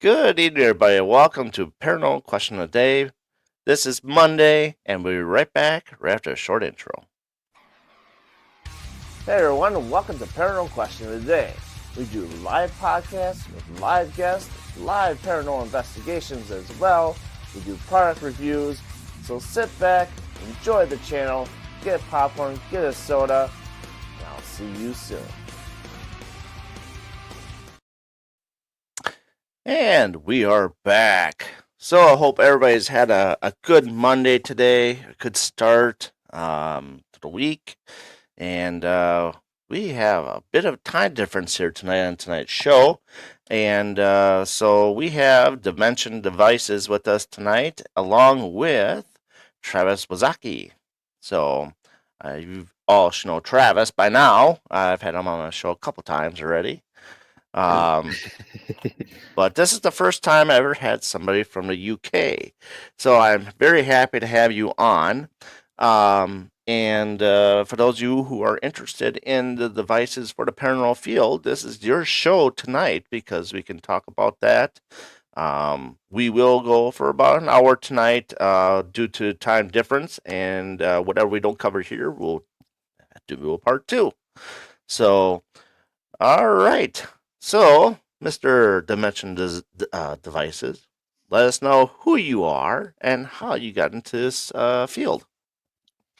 Good evening, everybody. Welcome to Paranormal Question of the Day. This is Monday, and we'll be right back right after a short intro. Hey, everyone, and welcome to Paranormal Question of the Day. We do live podcasts with live guests, live paranormal investigations as well. We do product reviews, so sit back, enjoy the channel, get popcorn, get a soda, and I'll see you soon. And we are back. So I hope everybody's had a good Monday today, a good start to the week. And we have a bit of time difference here tonight on tonight's show. And so we have Dimension Devices with us tonight, along with Travis Wisotzkey. So you all should know Travis by now. I've had him on the show a couple times already. But this is the first time I ever had somebody from the UK. So I'm very happy to have you on. And for those of you who are interested in the devices for the paranormal field, this is your show tonight because we can talk about that. We will go for about an hour tonight due to time difference, and whatever we don't cover here, we'll do a part two. So, all right. So, Mr. Dimension Devices, let us know who you are and how you got into this field.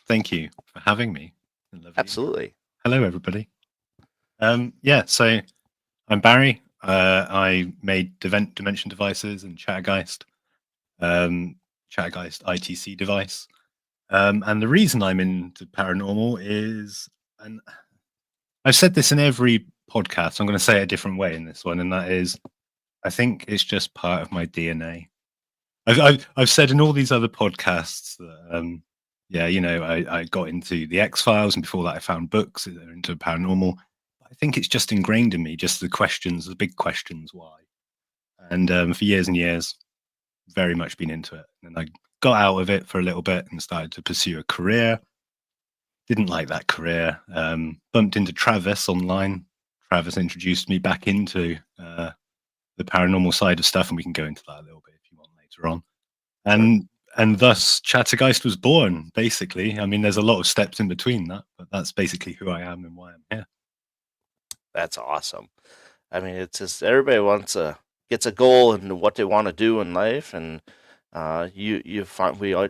Thank you for having me. Absolutely. Hello, everybody. So I'm Barry. I made Dimension Devices and Chattergeist ITC device. And the reason I'm into paranormal is, and I've said this in every podcast, I'm going to say it a different way in this one, and that is, I think it's just part of my DNA. I've said in all these other podcasts that, I got into the X-Files, and before that I found books that are into paranormal. I think it's just ingrained in me, just the big questions, why. And for years and years, very much been into it. And I got out of it for a little bit and started to pursue a career. Didn't like that career. Bumped into Travis online. Travis introduced me back into the paranormal side of stuff, and we can go into that a little bit if you want later on. And thus Chattergeist was born, basically. I mean, there's a lot of steps in between that, but that's basically who I am and why I'm here. That's awesome. I mean, it's just everybody gets a goal and what they want to do in life, and we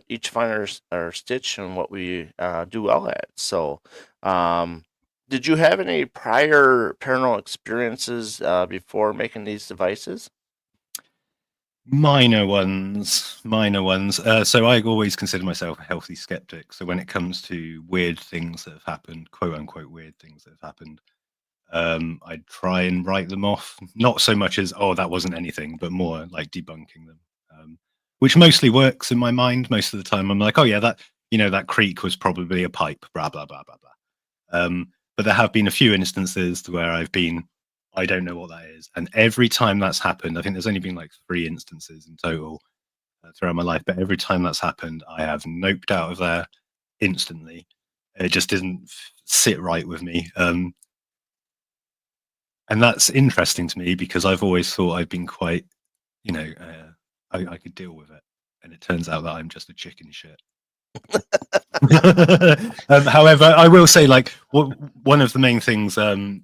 each find our stitch and what we do well at. So, did you have any prior paranormal experiences before making these devices? Minor ones. So I always consider myself a healthy skeptic. So when it comes to weird things that have happened, quote unquote weird things that have happened, I try and write them off. Not so much as, oh, that wasn't anything, but more like debunking them, which mostly works in my mind. Most of the time I'm like, oh yeah, that creak was probably a pipe, blah, blah, blah, blah, blah. But there have been a few instances where I've been, I don't know what that is. And every time that's happened, I think there's only been like 3 instances in total throughout my life. But every time that's happened, I have noped out of there instantly. It just didn't sit right with me. And that's interesting to me because I've always thought I've been quite, I could deal with it. And it turns out that I'm just a chicken shit. However, I will say, like, one of the main things that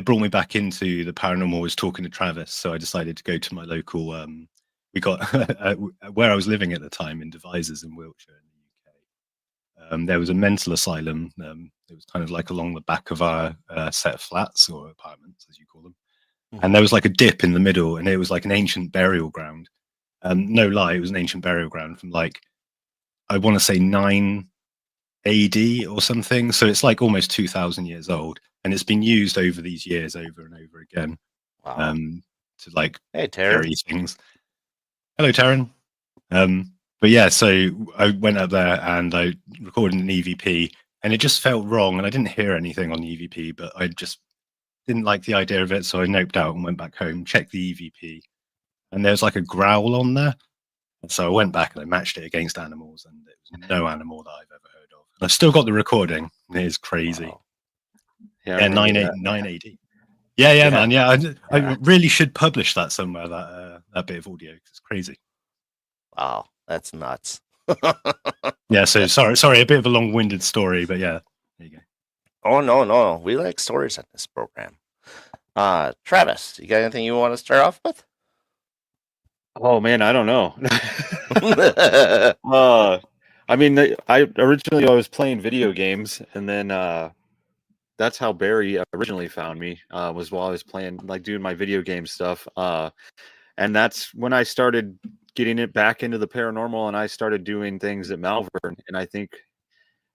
brought me back into the paranormal was talking to Travis. So I decided to go to my local, we got where I was living at the time in Devizes in Wiltshire in the UK. There was a mental asylum. It was kind of like along the back of our set of flats or apartments, as you call them. Mm-hmm. And there was like a dip in the middle, and it was like an ancient burial ground. No lie, it was an ancient burial ground from like, I want to say 9 AD or something. So it's like almost 2,000 years old. And it's been used over these years over and over again. Wow. To like bury things. Hello, Taryn. But yeah, so I went up there and I recorded an EVP, and it just felt wrong. And I didn't hear anything on the EVP, but I just didn't like the idea of it. So I noped out and went back home, checked the EVP, and there's like a growl on there. And so I went back and I matched it against animals, and it was no animal that I've ever heard of. And I've still got the recording. It is crazy. Wow. Yeah, 980. Yeah, man. Yeah, I really should publish that somewhere. That that bit of audio. It's crazy. Wow, that's nuts. Yeah. So sorry, a bit of a long-winded story, but yeah, there you go. Oh no, we like stories on this program. Travis, you got anything you want to start off with? Oh man, I don't know. I mean, I originally I was playing video games, and then that's how Barry originally found me. Was while I was playing, like doing my video game stuff. And that's when I started getting it back into the paranormal, and I started doing things at Malvern. And I think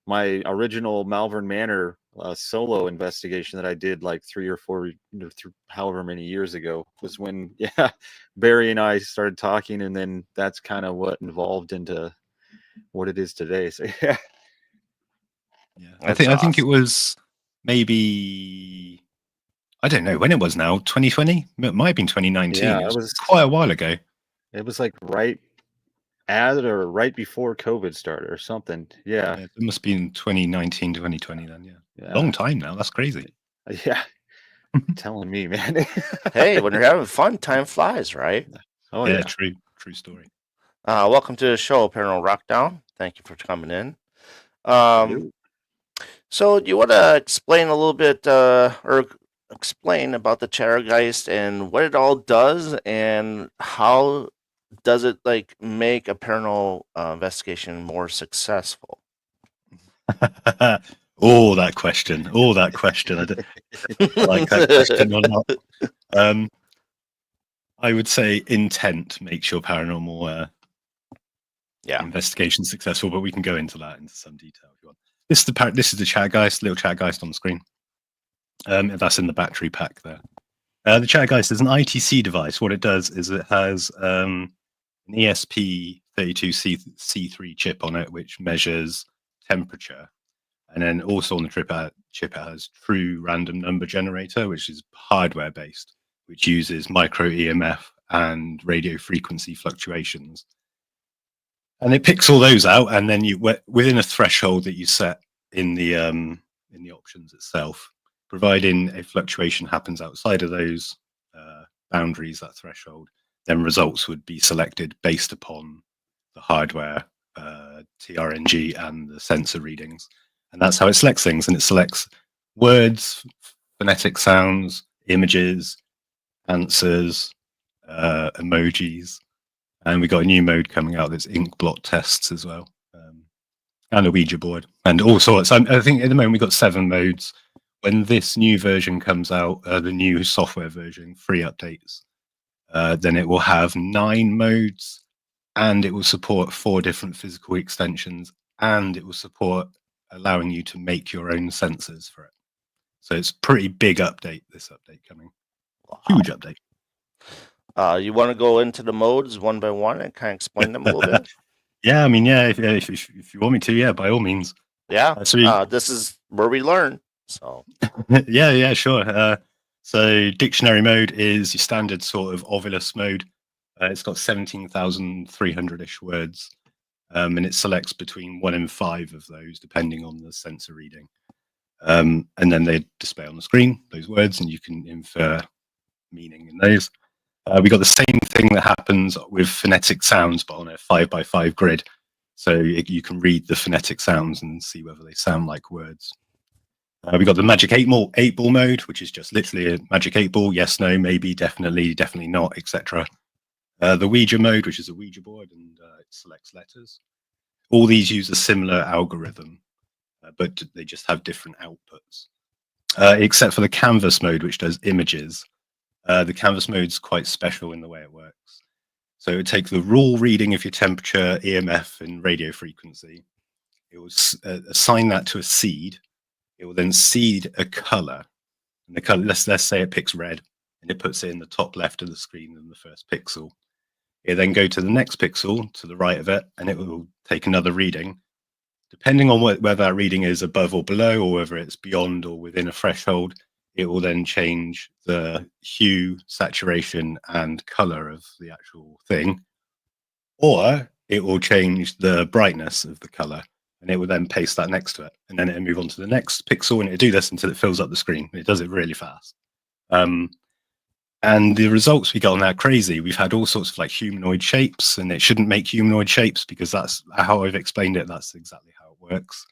my original Malvern Manor solo investigation that I did like 3 or 4, however many years ago, was when Barry and I started talking, and then that's kind of what evolved into what it is today. So yeah, I think it was maybe, I don't know when it was now, 2020. It might have been 2019. yeah, It was quite a while ago. It was like right right before COVID started or something. Yeah, It must have been 2019, 2020 then. yeah. Long time now. That's crazy. Yeah. Telling me, man. Hey, when you're having fun, time flies, right? Oh yeah, yeah. true story. Welcome to the show, Paranormal Rockdown. Thank you for coming in. So, do you want to explain a little bit, or explain about the Chattergeist and what it all does, and how does it like make a paranormal investigation more successful? That question. I don't like that question or not. I would say intent makes your paranormal investigation successful, but we can go into that into some detail if you want. This is the Chattergeist, little Chattergeist on the screen. That's in the battery pack there. The Chattergeist is an ITC device. What it does is it has an ESP32C3 chip on it, which measures temperature. And then also on the chip it has true random number generator, which is hardware based, which uses micro EMF and radio frequency fluctuations. And it picks all those out, and then you within a threshold that you set in the options itself, providing a fluctuation happens outside of those boundaries, that threshold, then results would be selected based upon the hardware TRNG and the sensor readings. And that's how it selects things. And it selects words, phonetic sounds, images, answers, emojis. And we got a new mode coming out that's ink blot tests as well. And a Ouija board and all sorts. I think at the moment we've got 7 modes. When this new version comes out, the new software version, free updates, then it will have 9 modes, and it will support 4 different physical extensions, and it will support allowing you to make your own sensors for it. So it's a pretty big update, this update coming. Huge update. You want to go into the modes one by one and kind of explain them a little bit? Yeah, I mean, yeah, if you want me to, yeah, by all means. Yeah, this is where we learn. So yeah, sure. So dictionary mode is your standard sort of Ovilus mode. It's got 17,300-ish words, and it selects between 1 and 5 of those, depending on the sensor reading. And then they display on the screen, those words, and you can infer meaning in those. We got the same thing that happens with phonetic sounds, but on a 5x5 grid. So you can read the phonetic sounds and see whether they sound like words. We got the magic 8-ball mode, which is just literally a magic 8-ball, yes, no, maybe, definitely, definitely not, etc. The Ouija mode, which is a Ouija board, and it selects letters. All these use a similar algorithm, but they just have different outputs. Except for the canvas mode, which does images. The canvas mode is quite special in the way it works. So it would take the raw reading of your temperature, EMF, and radio frequency. It will assign that to a seed. It will then seed a color. And the color, let's say it picks red, and it puts it in the top left of the screen in the first pixel. It then go to the next pixel to the right of it, and it will take another reading. Depending on whether that reading is above or below, or whether it's beyond or within a threshold, it will then change the hue, saturation, and color of the actual thing. Or it will change the brightness of the color, and it will then paste that next to it. And then it'll move on to the next pixel, and it'll do this until it fills up the screen. It does it really fast. And the results we got on that are crazy. We've had all sorts of like humanoid shapes, and it shouldn't make humanoid shapes because that's how I've explained it. That's exactly how it works.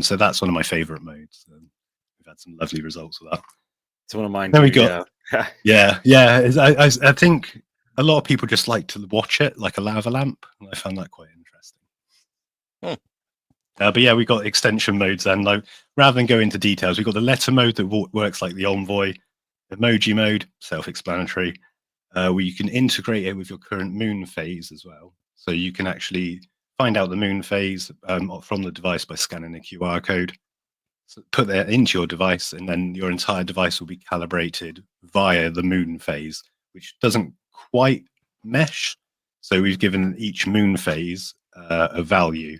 So that's one of my favorite modes. We've had some lovely results with that. It's one of mine Then too. we got I think a lot of people just like to watch it like a lava lamp, and I found that quite interesting. But yeah, we got extension modes, and like rather than go into details, we got the letter mode that works like the Envoy, emoji mode, self-explanatory, where you can integrate it with your current moon phase as well. So you can actually find out the moon phase from the device by scanning a QR code. So put that into your device, and then your entire device will be calibrated via the moon phase, which doesn't quite mesh. So we've given each moon phase a value,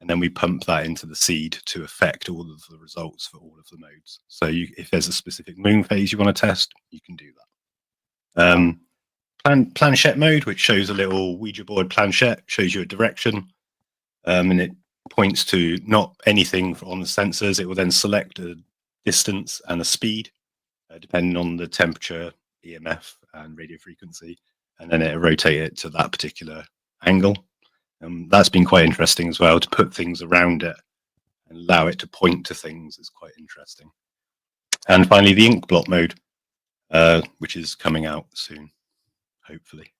and then we pump that into the seed to affect all of the results for all of the modes. So if there's a specific moon phase you want to test, you can do that. Planchette mode, which shows a little Ouija board planchette, shows you a direction, and it points to not anything on the sensors. It will then select a distance and a speed, depending on the temperature, EMF, and radio frequency, and then it'll rotate it to that particular angle. That's been quite interesting as well, to put things around it and allow it to point to things is quite interesting. And finally, the ink blot mode, which is coming out soon, hopefully.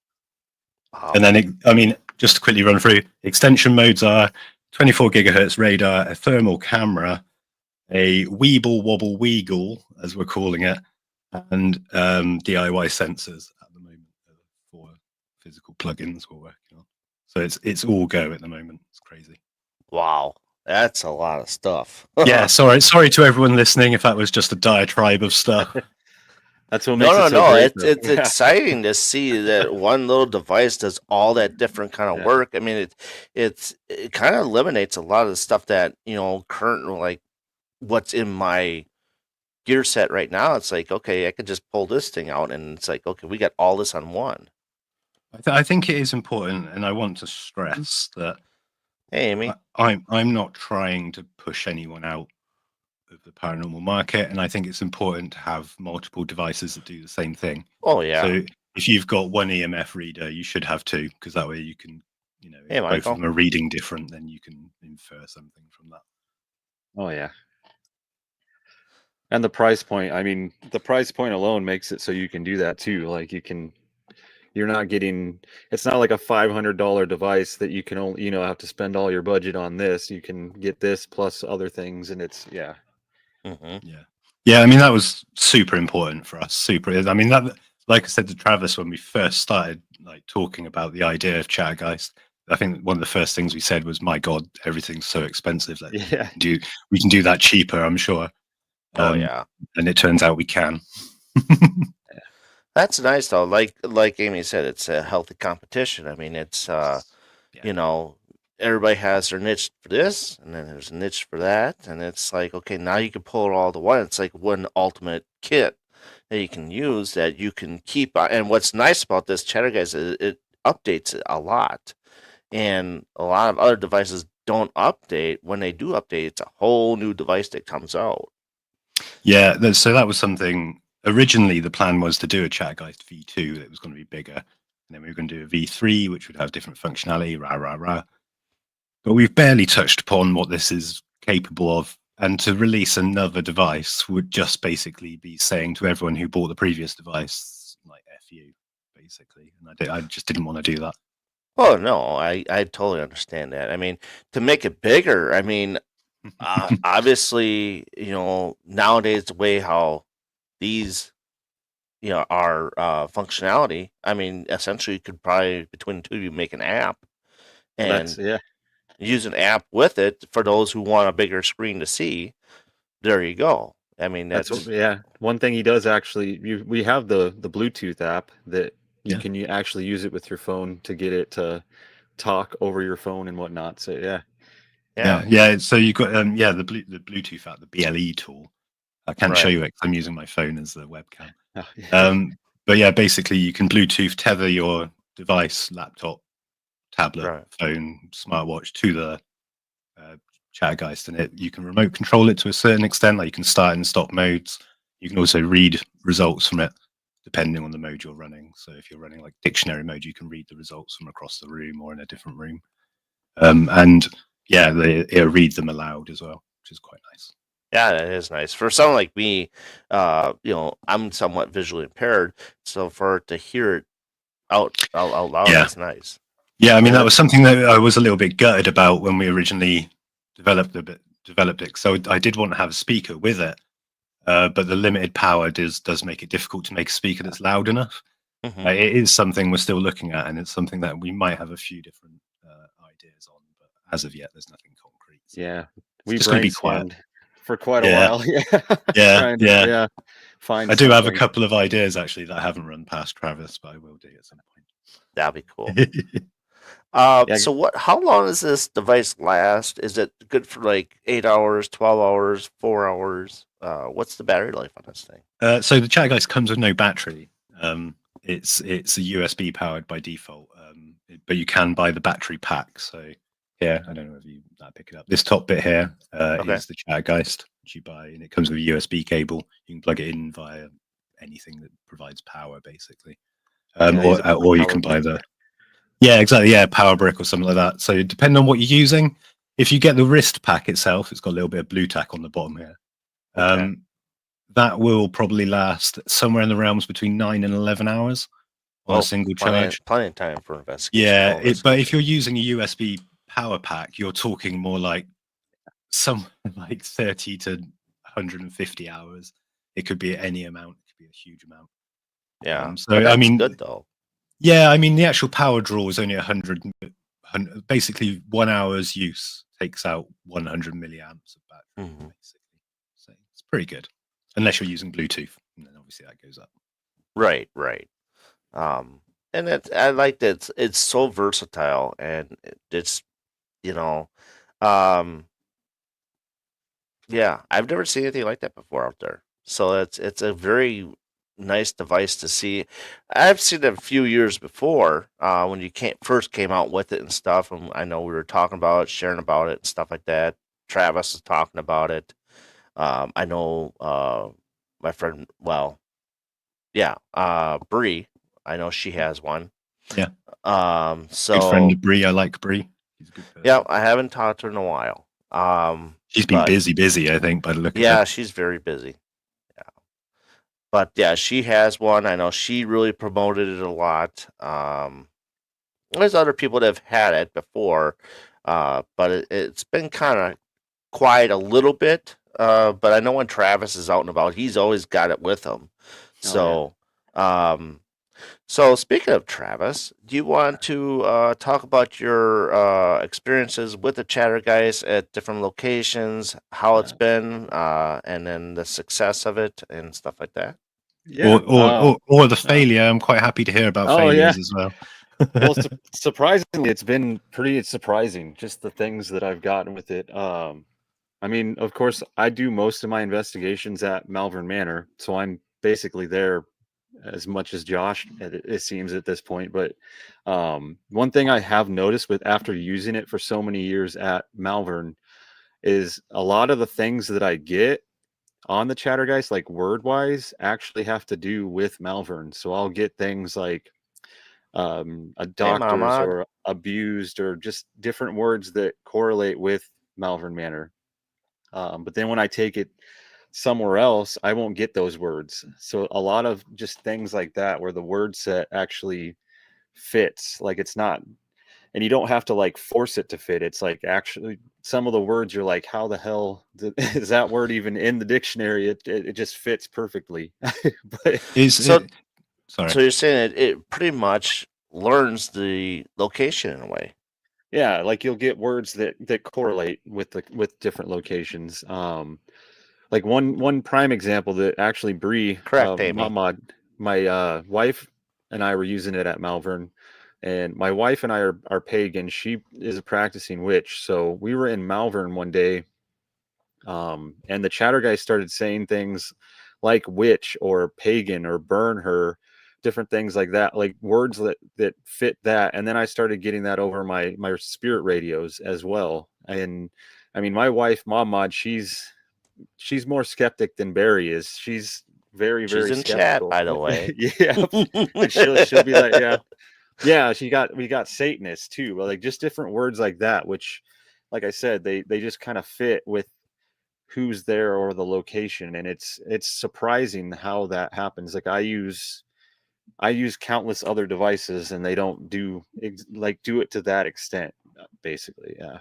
Wow. And then, just to quickly run through, extension modes are 24 gigahertz radar, a thermal camera, a Weeble Wobble Weagle, as we're calling it, and DIY sensors at the moment for physical plugins we're working on. So it's all go at the moment. It's crazy. Wow, that's a lot of stuff. Yeah, sorry to everyone listening if that was just a diatribe of stuff. That's what makes it so great. It's exciting to see that one little device does all that different kind of work. I mean, it kind of eliminates a lot of the stuff that current, like what's in my gear set right now. It's like, okay, I could just pull this thing out, and it's like, okay, we got all this on one. I think it is important, and I want to stress that. Hey, Amy, I'm not trying to push anyone out of the paranormal market, and I think it's important to have multiple devices that do the same thing. Oh yeah. So if you've got one EMF reader, you should have two, because that way you can, if both of them are reading different, then you can infer something from that. Oh yeah. And the price point, the price point alone makes it so you can do that too. Like you're not getting, it's not like a $500 device that you can only, have to spend all your budget on this. You can get this plus other things, and it's, yeah. Mm-hmm. Yeah. That was super important for us. That, like I said to Travis, when we first started talking about the idea of Chattergeist, I think one of the first things we said was, my God, everything's so expensive. We can do that cheaper, I'm sure. And it turns out we can. That's nice though. Like Amy said, it's a healthy competition. It's everybody has their niche for this, and then there's a niche for that, and it's like, okay, now you can pull it all to one. It's like one ultimate kit that you can use, that you can keep. And what's nice about this Chattergeist is it updates it a lot, and a lot of other devices don't update. When they do update, it's a whole new device that comes out. Yeah, so that was something. Originally, the plan was to do a Chattergeist V2 that was going to be bigger, and then we were going to do a V3, which would have different functionality, rah. But we've barely touched upon what this is capable of, and to release another device would just basically be saying to everyone who bought the previous device, like, F you, basically. And I just didn't want to do that. Oh, no, I totally understand that. To make it bigger, obviously, nowadays, the way how these are functionality, essentially you could probably, between the two of you, make an app and use an app with it for those who want a bigger screen to see. There you go. That's one thing he does actually. We have the Bluetooth app that you can actually use it with your phone to get it to talk over your phone and whatnot. So yeah. So you got the Bluetooth app, the BLE tool. I can't show you it because I'm using my phone as the webcam. But yeah, basically you can Bluetooth tether your device, laptop, tablet, phone, smartwatch to the Chattergeist, and you can remote control it to a certain extent. Like, you can start and stop modes. You can also read results from it depending on the mode you're running. So if you're running like dictionary mode, you can read the results from across the room or in a different room. And yeah, it'll read them aloud as well, which is quite nice. Yeah, that is nice. For someone like me, I'm somewhat visually impaired, so for to hear it out loud, Yeah. that's nice. Yeah, I mean, that was something that I was a little bit gutted about when we originally developed it. So I did want to have a speaker with it, but the limited power does make it difficult to make a speaker that's loud enough. Mm-hmm. It is something we're still looking at, and it's something that we might have a few different ideas on, but as of yet, there's nothing concrete. So Yeah, we just going to be quiet for quite a while. Yeah. Find. I do have a couple of ideas actually that I haven't run past Travis, but I will do at some point. That'd be cool. Yeah. So how long does this device last? Is it good for like 8 hours, 12 hours, 4 hours? What's the battery life on this thing? So the Chattergeist comes with no battery. It's a USB powered by default, but you can buy the battery pack. So yeah, I don't know if you pick it up. This top bit here is the Chattergeist, which you buy, and it comes with a USB cable. You can plug it in via anything that provides power, basically, or you can buy the power brick or something like that. So depending on what you're using, if you get the wrist pack itself, it's got a little bit of blue tack on the bottom here. That will probably last somewhere in the realms between 9 and 11 hours on a single charge. Plenty of time for investigation. Yeah, but if you're using a USB power pack, you're talking more like somewhere like 30 to 150 hours. It could be any amount. It could be a huge amount. Yeah. So I mean, good though. Yeah, I mean the actual power draw is only 100. Basically, 1 hour's use takes out 100 milliamps of battery. Basically, so it's pretty good. Unless you're using Bluetooth, and then obviously that goes up. Right. And I like that it's so versatile, and it's yeah, I've never seen anything like that before out there. So it's a very nice device to see. I've seen it a few years before when you first came out with it and stuff, and I know we were talking about it, sharing about it, and stuff like that. Travis was talking about it. I know my friend, Bree. I know she has one. Yeah. So good friend of Bree. I like Bree. She's a good person. Yeah, I haven't talked to her in a while. She's been busy, I think, by the look of it. Yeah, she's very busy. Yeah. But yeah, she has one. I know she really promoted it a lot. There's other people that have had it before, but it's been kind of quiet a little bit. But I know when Travis is out and about, he's always got it with him. So speaking of Travis, do you want to talk about your experiences with the Chattergeist at different locations, how it's been, and then the success of it and stuff like that? Yeah. Or the failure. I'm quite happy to hear about failures as well. Well, surprisingly, it's been pretty surprising, just the things that I've gotten with it. I mean, of course, I do most of my investigations at Malvern Manor, so I'm basically there as much as Josh, it seems at this point. But one thing I have noticed with after using it for so many years at Malvern is a lot of the things that I get on the Chattergeist, like word wise, actually have to do with Malvern. So I'll get things like doctors or abused or just different words that correlate with Malvern Manor. But then when I take it somewhere else, I won't get those words. So a lot of just things like that where the word set actually fits, like it's not, and you don't have to like force it to fit. It's like actually some of the words you're like, how the hell is that word even in the dictionary? It just fits perfectly. But so you're saying it pretty much learns the location in a way. Yeah, like you'll get words that correlate with different locations. Like one prime example that actually Bree, correct, Amy. My wife and I were using it at Malvern, and my wife and I are pagan. She is a practicing witch, so we were in Malvern one day, and the Chattergeist started saying things like witch or pagan or burn her, different things like that, like words that fit that. And then I started getting that over my spirit radios as well. And I mean, my wife, Mom Mod, she's more skeptic than Barry is. She's very, She's very in chat, skeptical. by the way. Yeah, and she'll be like, yeah. We got Satanist too, but like just different words like that, which, like I said, they just kind of fit with who's there or the location, and it's surprising how that happens. Like I use countless other devices, and they don't do it to that extent. Basically, yeah.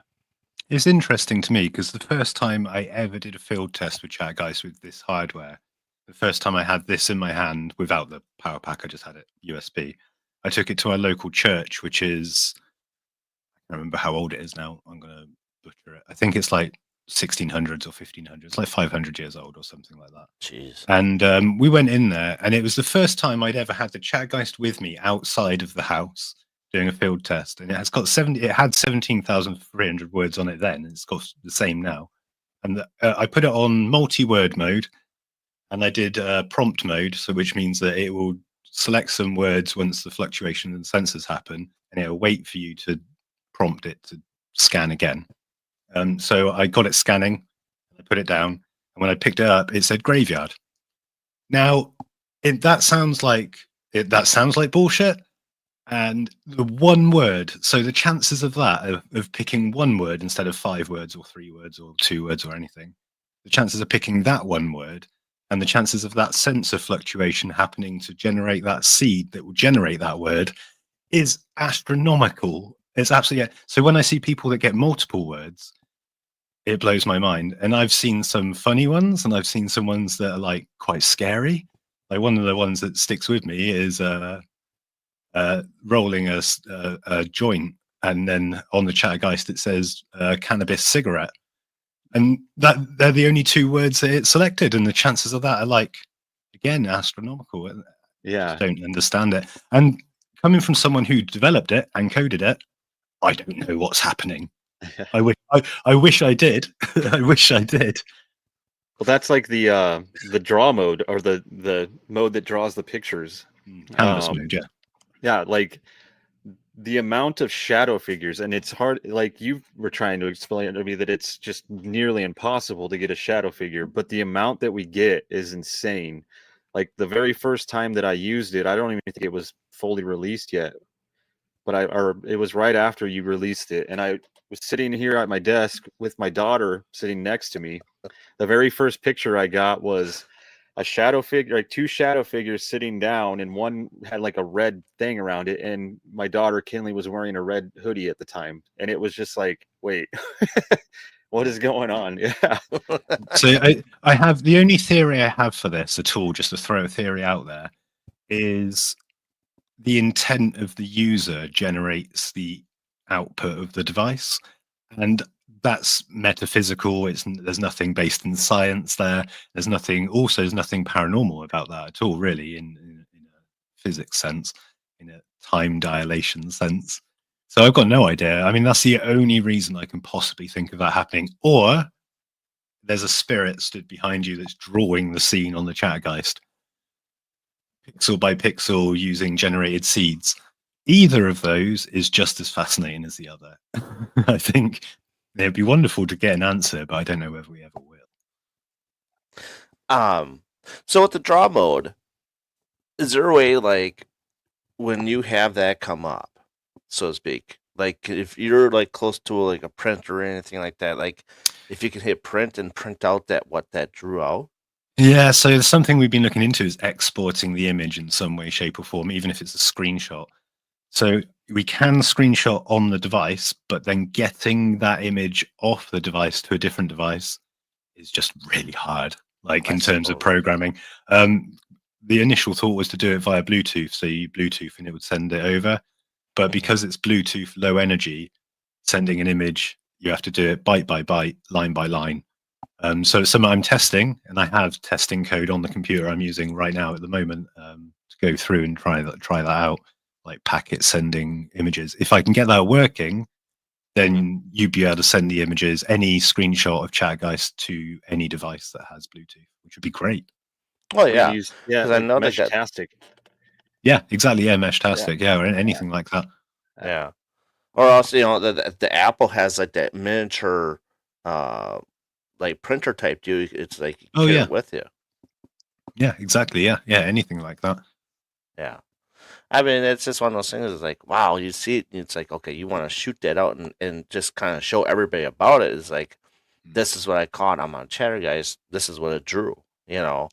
It's interesting to me because the first time I ever did a field test with Chatgeist with this hardware, the first time I had this in my hand without the power pack, I just had it USB. I took it to our local church, which is, I don't remember how old it is now. I'm going to butcher it. I think it's like 1600s or 1500s. It's like 500 years old or something like that. Jeez. And we went in there, and it was the first time I'd ever had the Chatgeist with me outside of the house doing a field test. And it has got 70. It had 17,300 words on it then. And it's got the same now. And I put it on multi-word mode, and I did prompt mode, so which means that it will select some words once the fluctuation in the sensors happen, and it will wait for you to prompt it to scan again. So I got it scanning, I put it down, and when I picked it up, it said graveyard. Now, that sounds like bullshit. And the one word, so the chances of that, of picking one word instead of 5 words or 3 words or 2 words or anything, the chances of picking that one word and the chances of that sensor fluctuation happening to generate that seed that will generate that word is astronomical. It's absolutely, so when I see people that get multiple words, it blows my mind. And I've seen some funny ones, and I've seen some ones that are like quite scary. Like one of the ones that sticks with me is rolling a joint, and then on the Chattergeist it says cannabis cigarette, and that they're the only 2 words that it selected, and the chances of that are like, again, astronomical. I Yeah. just don't understand it. And coming from someone who developed it and coded it, I don't know what's happening. I wish I did. I wish I did. Well, that's like the draw mode, or the mode that draws the pictures. Canvas mode, yeah. Yeah, like the amount of shadow figures, and it's hard, like you were trying to explain to me that it's just nearly impossible to get a shadow figure, but the amount that we get is insane. Like the very first time that I used it, I don't even think it was fully released yet, but it was right after you released it, and I was sitting here at my desk with my daughter sitting next to me. The very first picture I got was a shadow figure, like 2 shadow figures sitting down, and one had like a red thing around it. And my daughter Kinley was wearing a red hoodie at the time, and it was just like, wait, what is going on? Yeah. So I have, the only theory I have for this at all, just to throw a theory out there, is the intent of the user generates the output of the device, and that's metaphysical. There's nothing based in science there. There's nothing paranormal about that at all, really, in a physics sense, in a time dilation sense. So I've got no idea. I mean, that's the only reason I can possibly think of that happening. Or there's a spirit stood behind you that's drawing the scene on the Chattergeist, pixel by pixel, using generated seeds. Either of those is just as fascinating as the other. I think it'd be wonderful to get an answer, but I don't know whether we ever will. So with the draw mode, is there a way, like, when you have that come up, so to speak, like if you're like close to like a printer or anything like that, like if you can hit print and print out that drew out? Yeah, so something we've been looking into is exporting the image in some way, shape, or form, even if it's a screenshot. So we can screenshot on the device, but then getting that image off the device to a different device is just really hard, like in terms of programming. The initial thought was to do it via Bluetooth, so you Bluetooth and it would send it over. But because it's Bluetooth low energy, sending an image, you have to do it byte by byte, line by line. So it's something I'm testing, and I have testing code on the computer I'm using right now at the moment to go through and try that out, like packet sending images. If I can get that working, then you'd be able to send the images, any screenshot of Chatgeist, to any device that has Bluetooth, which would be great. Oh yeah, because I know they got Meshtastic. Yeah, exactly. Yeah, Meshtastic. Yeah, or anything like that. Yeah, or else the Apple has like that miniature, like printer type too. It's like you carry it with you. Yeah, exactly. Yeah, yeah, anything like that. Yeah. I mean, it's just one of those things. It's like, wow, you see it, and it's like, okay, you want to shoot that out and just kind of show everybody about it. It's like, this is what I caught. I'm on Chatter, guys. This is what it drew. You know.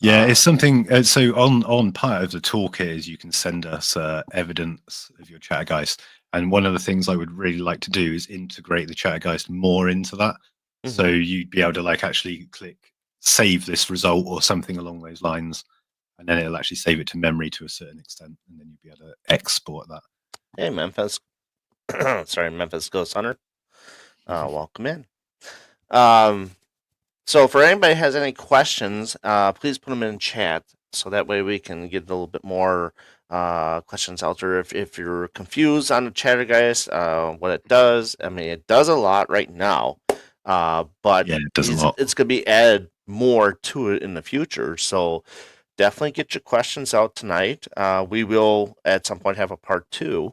Yeah, it's something. So on part of the toolkit is you can send us evidence of your Chattergeist, and one of the things I would really like to do is integrate the Chattergeist more into that. So Mhm. you'd be able to like actually click save this result or something along those lines, and then it'll actually save it to memory to a certain extent, and then you'd be able to export that. Hey, Memphis. Sorry, Memphis Ghost Hunter. Welcome in. Um, so for anybody who has any questions, please put them in chat so that way we can get a little bit more questions out there. If you're confused on the Chattergeist, what it does, I mean, it does a lot right now, but Yeah, it does a lot. it's going to be added more to it in the future. So definitely get your questions out tonight. We will at some point have a part 2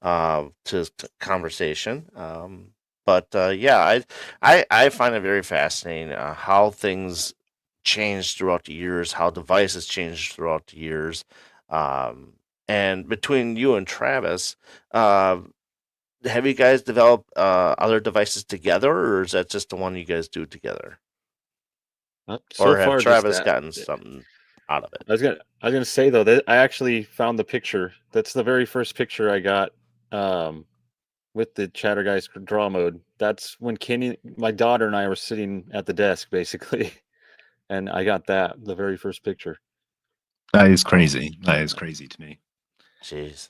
to conversation. But yeah, I find it very fascinating how things change throughout the years, how devices change throughout the years. Um, and between you and Travis, uh, have you guys developed other devices together, or is that just the one you guys do together? So Or have far, just Travis that. gotten something out of it? I was gonna say though that I actually found the picture. That's the very first picture I got um, with the Chattergeist draw mode. That's when Kenny, my daughter, and I were sitting at the desk basically, and I got that the very first picture. That is Oh, crazy. That is crazy to me. jeez.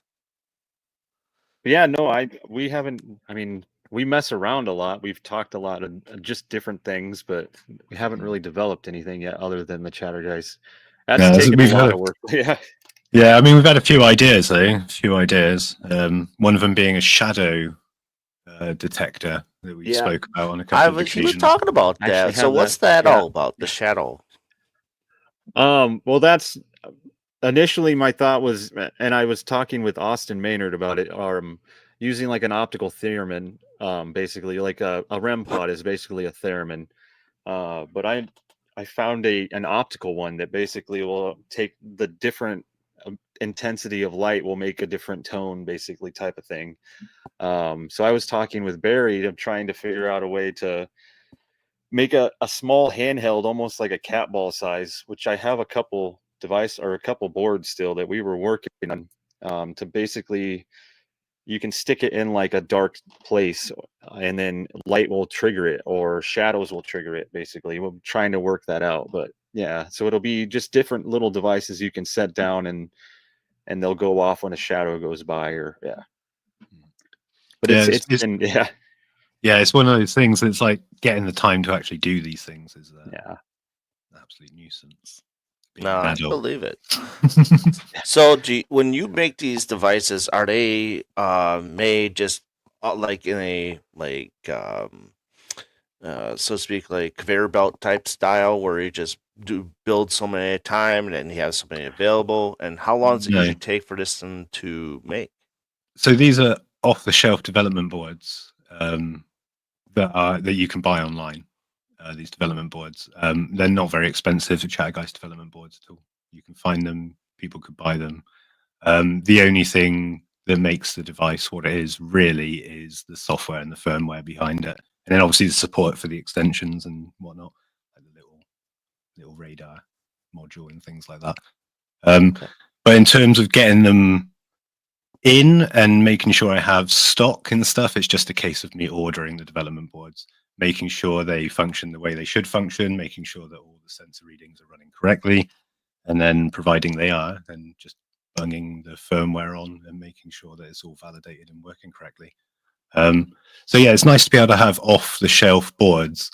But yeah, no, we haven't. I mean, we mess around a lot. We've talked a lot of just different things, but we haven't really developed anything yet other than the Chattergeist. That's Yeah, so taken a we've had lot a of work. Yeah. yeah. I mean, we've had a few ideas though. A few ideas. One of them being a shadow detector that we Yeah, spoke about on a couple of He was occasions. talking about I actually that. So have that. what's that Yeah. all about? The shadow. Well, that's initially my thought was, and I was talking with Austin Maynard about it, using like an optical theremin, basically like a REM pod is basically a theremin. But I found an optical one that basically will take the different intensity of light will make a different tone, basically type of thing. So I was talking with Barry of trying to figure out a way to make a small handheld, almost like a cat ball size, which I have a couple device or a couple boards still that we were working on, to basically you can stick it in like a dark place and then light will trigger it or shadows will trigger it. Basically, we're trying to work that out, but yeah, so it'll be just different little devices you can set down and they'll go off when a shadow goes by, or yeah. But Yeah, it's been yeah. yeah, it's one of those things. It's like getting the time to actually do these things is Yeah. an absolute nuisance. Being No, an I adult. believe it. So, when you make these devices, are they made just like in a so to speak, like conveyor belt type style, where you just do build so many at a time, and then you have so many available? And how long does it No, usually take for this thing to make? so these are off-the-shelf development boards that you can buy online. These development boards, they're not very expensive. The Chattergeist development boards at all. You can find them. People could buy them. The only thing that makes the device what it is really is the software and the firmware behind it, and then obviously the support for the extensions and whatnot, like the little radar module and things like that. Okay. But in terms of getting them in and making sure I have stock and stuff, it's just a case of me ordering the development boards, making sure they function the way they should function, making sure that all the sensor readings are running correctly, and then providing they are, then just bunging the firmware on and making sure that it's all validated and working correctly. So yeah, it's nice to be able to have off the shelf boards,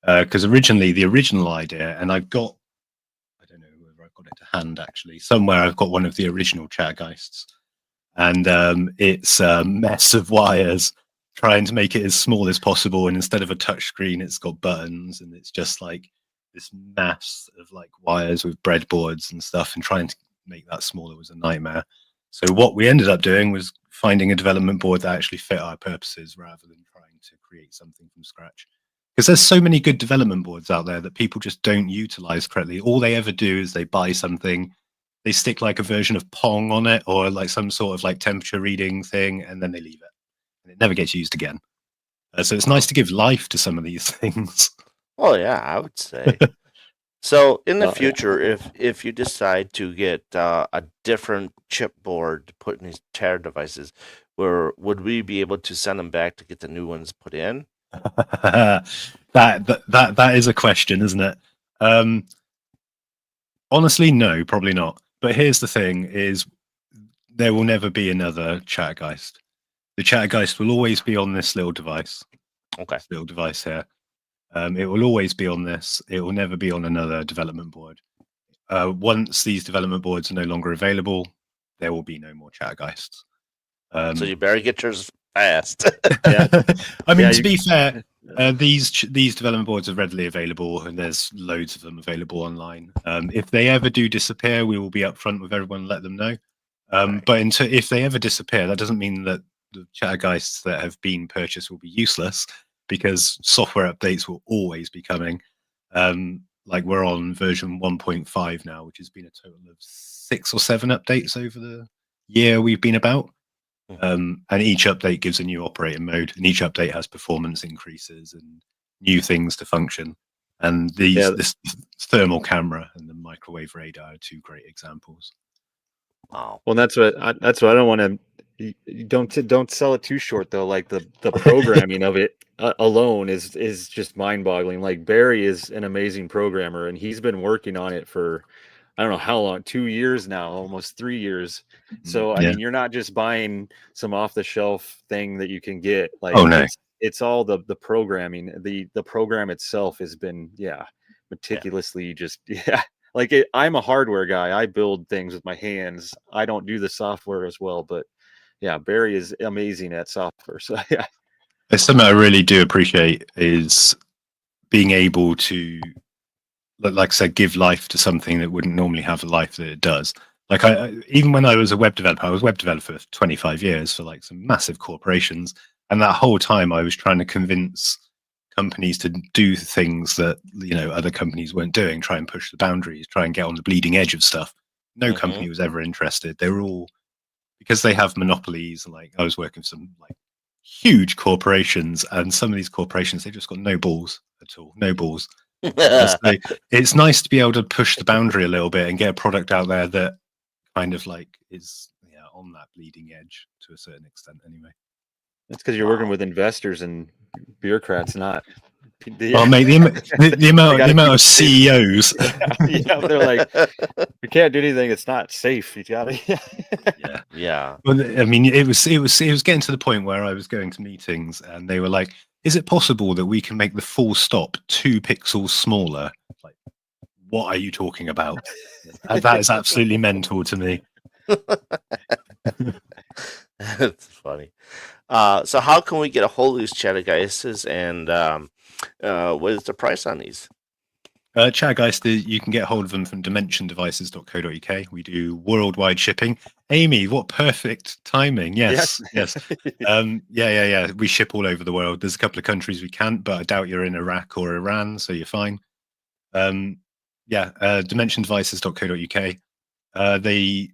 because originally the original idea, and I don't know whether I've got it to hand actually, somewhere I've got one of the original Chattergeists, and it's a mess of wires trying to make it as small as possible, and instead of a touch screen it's got buttons, and it's just like this mass of like wires with breadboards and stuff, and trying to make that smaller was a nightmare. So what we ended up doing was finding a development board that actually fit our purposes rather than trying to create something from scratch, because there's so many good development boards out there that people just don't utilize correctly. All they ever do is they buy something, they stick like a version of Pong on it or like some sort of like temperature reading thing, and then they leave it, and it never gets used again. So it's nice to give life to some of these things. Oh yeah, I would say. So in the Well, yeah. future, if you decide to get a different chipboard to put in these Terra devices, where would we be able to send them back to get the new ones put in? That is a question, isn't it? Honestly, no, probably not. But here's the thing: is there will never be another Chattergeist. The Chattergeist will always be on this little device. Okay. This little device here. It will always be on this. It will never be on another development board. Once these development boards are no longer available, there will be no more Chattergeists. So you better get yours fast. Yeah. I mean, Yeah, to be fair, these development boards are readily available, and there's loads of them available online. If they ever do disappear, we will be upfront with everyone and let them know. Right. But if they ever disappear, that doesn't mean that the Chattergeists that have been purchased will be useless, because software updates will always be coming. Like we're on version 1.5 now, which has been a total of 6 or 7 updates over the year we've been about. And each update gives a new operating mode, and each update has performance increases and new things to function. And this thermal camera and the microwave radar are 2 great examples. Wow. Well, that's what I don't want to. Don't sell it too short though. Like the programming of it alone is just mind boggling. Like Barry is an amazing programmer, and he's been working on it for I don't know how long, 2 years now, almost 3 years. So I Yeah. mean, you're not just buying some off the shelf thing that you can get. Like Oh, no. it's all the programming. The program itself has been meticulously just Like I'm a hardware guy. I build things with my hands. I don't do the software as well, but yeah, Barry is amazing at software. So yeah. It's something I really do appreciate is being able to, like I said, give life to something that wouldn't normally have a life that it does. Like even when I was a web developer, I was a web developer for 25 years for like some massive corporations. And that whole time I was trying to convince companies to do things that, other companies weren't doing, try and push the boundaries, try and get on the bleeding edge of stuff. No company was ever interested. They were all, because they have monopolies. Like I was working for some like huge corporations, and some of these corporations, they just got no balls at all, no balls. So it's nice to be able to push the boundary a little bit and get a product out there that kind of like is on that bleeding edge to a certain extent anyway. That's because you're working with investors and bureaucrats, not. Well, mate, the amount of CEOs. Yeah, they're like, we can't do anything. It's not safe. You gotta. Yeah. Well, I mean, it was getting to the point where I was going to meetings, and they were like, "Is it possible that we can make the full stop 2 pixels smaller?" Like, what are you talking about? That is absolutely mental to me. That's funny. So how can we get a hold of these Chattergeists, and what is the price on these? Chattergeist, you can get hold of them from dimensiondevices.co.uk. We do worldwide shipping. Amy, what perfect timing. Yes. Yeah. We ship all over the world. There's a couple of countries we can't, but I doubt you're in Iraq or Iran, so you're fine. Dimensiondevices.co.uk. They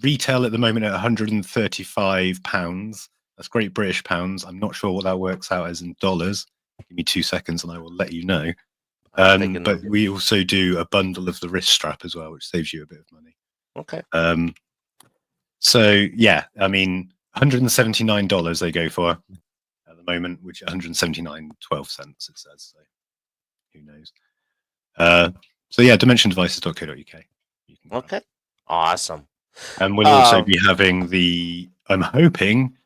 retail at the moment at £135. That's Great British pounds. I'm not sure what that works out as in dollars. Give me 2 seconds and I will let you know. But we also do a bundle of the wrist strap as well, which saves you a bit of money. Okay. So yeah, I mean, $179 they go for at the moment, which $179.12 it says. So who knows? So yeah, dimensiondevices.co.uk. Okay. Awesome. And we'll also be having I'm hoping,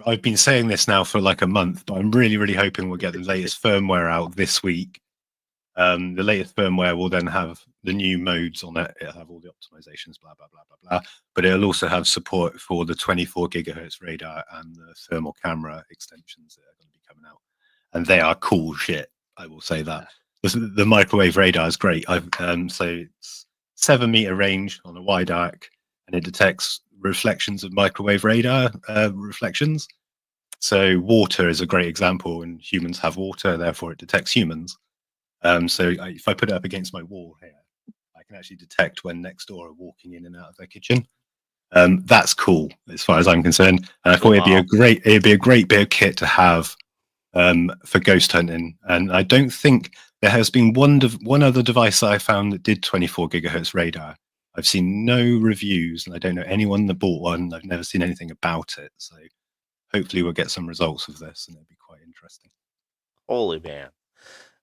I've been saying this now for like a month, but I'm really, really hoping we'll get the latest firmware out this week. The latest firmware will then have the new modes on it. It'll have all the optimizations, blah, blah, blah, blah, blah. But it'll also have support for the 24 gigahertz radar and the thermal camera extensions that are going to be coming out. And they are cool shit, I will say that. The microwave radar is great. So it's 7-meter range on a wide arc, and it detects reflections of microwave radar reflections. So water is a great example, and humans have water, therefore it detects humans. If I put it up against my wall here, I can actually detect when next door are walking in and out of their kitchen. That's cool as far as I'm concerned. And I thought it'd be a great bit of kit to have for ghost hunting. And I don't think there has been one other device that I found that did 24 gigahertz radar. I've seen no reviews, and I don't know anyone that bought one. I've never seen anything about it. So hopefully we'll get some results of this, and it'll be quite interesting. Holy man.